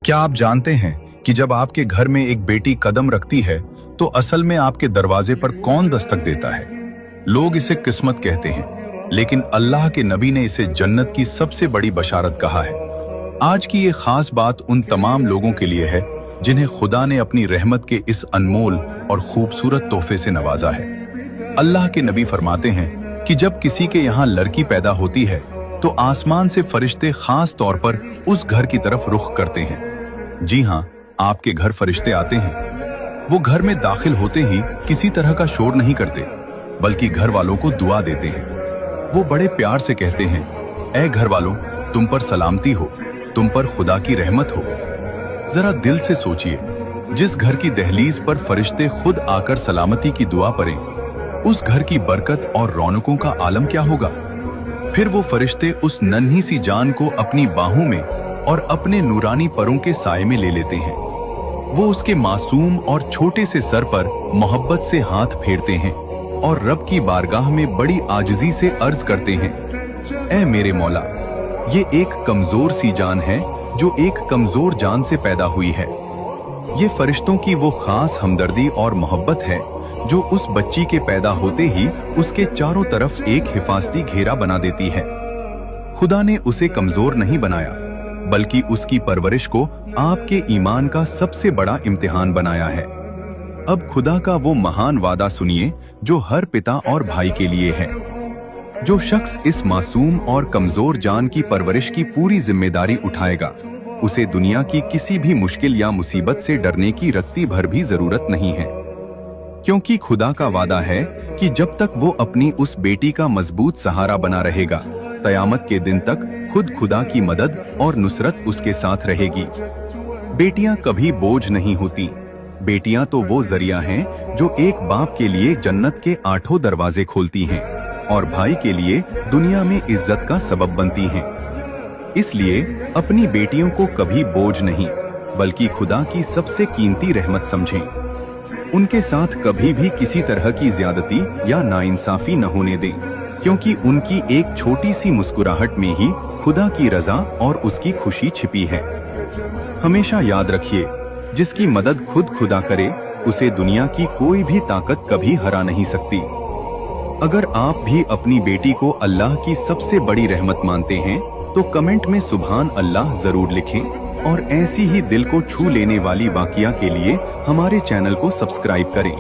क्या आप जानते हैं कि जब आपके घर में एक बेटी कदम रखती है तो असल में आपके दरवाजे पर कौन दस्तक देता है? लोग इसे किस्मत कहते हैं, लेकिन अल्लाह के नबी ने इसे जन्नत की सबसे बड़ी बशारत कहा है। आज की ये खास बात उन तमाम लोगों के लिए है जिन्हें खुदा ने अपनी रहमत के इस अनमोल और खूबसूरत तोहफे से नवाजा है। अल्लाह के नबी फरमाते हैं कि जब किसी के यहाँ लड़की पैदा होती है तो आसमान से फरिश्ते खास तौर पर उस घर की तरफ रुख करते हैं। जी हाँ, आपके घर फरिश्ते आते हैं। वो घर में दाखिल होते ही किसी तरह का शोर नहीं करते, बल्कि घर वालों को दुआ देते हैं। वो बड़े प्यार से कहते हैं, ऐ घर वालों, तुम पर सलामती हो, तुम पर खुदा की रहमत हो। जरा दिल से सोचिए, जिस घर की दहलीज पर फरिश्ते खुद आकर सलामती की दुआ पड़ें, उस घर की बरकत और रौनकों का आलम क्या होगा। फिर वो फरिश्ते उस नन्ही सी जान को अपनी बाहों में और अपने नूरानी परों के साए में ले लेते हैं। वो उसके मासूम और छोटे से सर पर मोहब्बत से हाथ फेरते हैं और रब की बारगाह में बड़ी आजिज़ी से अर्ज करते हैं, ऐ मेरे मौला, ये एक कमजोर सी जान है जो एक कमजोर जान से पैदा हुई है। ये फरिश्तों की वो खास हमदर्दी और मोहब्बत है जो उस बच्ची के पैदा होते ही उसके चारों तरफ एक हिफाजती घेरा बना देती है। खुदा ने उसे कमजोर नहीं बनाया, बल्कि उसकी परवरिश को आपके ईमान का सबसे बड़ा इम्तिहान बनाया है। अब खुदा का वो महान वादा सुनिए जो हर पिता और भाई के लिए है। जो शख्स इस मासूम और कमजोर जान की परवरिश की पूरी जिम्मेदारी उठाएगा, उसे दुनिया की किसी भी मुश्किल या मुसीबत से डरने की रत्ती भर भी जरूरत नहीं है, क्योंकि खुदा का वादा है कि जब तक वो अपनी उस बेटी का मजबूत सहारा बना रहेगा, कयामत के दिन तक खुद खुदा की मदद और नुसरत उसके साथ रहेगी। बेटियां कभी बोझ नहीं होती। बेटियां तो वो जरिया हैं जो एक बाप के लिए जन्नत के 8 दरवाजे खोलती हैं और भाई के लिए दुनिया में इज्जत का सबब बनती हैं। इसलिए अपनी बेटियों को कभी बोझ नहीं, बल्कि खुदा की सबसे कीमती रहमत समझें। उनके साथ कभी भी किसी तरह की ज्यादती या नाइंसाफी न होने दें, क्योंकि उनकी एक छोटी सी मुस्कुराहट में ही खुदा की रजा और उसकी खुशी छिपी है। हमेशा याद रखिए, जिसकी मदद खुद खुदा करे, उसे दुनिया की कोई भी ताकत कभी हरा नहीं सकती। अगर आप भी अपनी बेटी को अल्लाह की सबसे बड़ी रहमत मानते हैं तो कमेंट में सुभान अल्लाह जरूर लिखें, और ऐसी ही दिल को छू लेने वाली वाकया के लिए हमारे चैनल को सब्सक्राइब करें।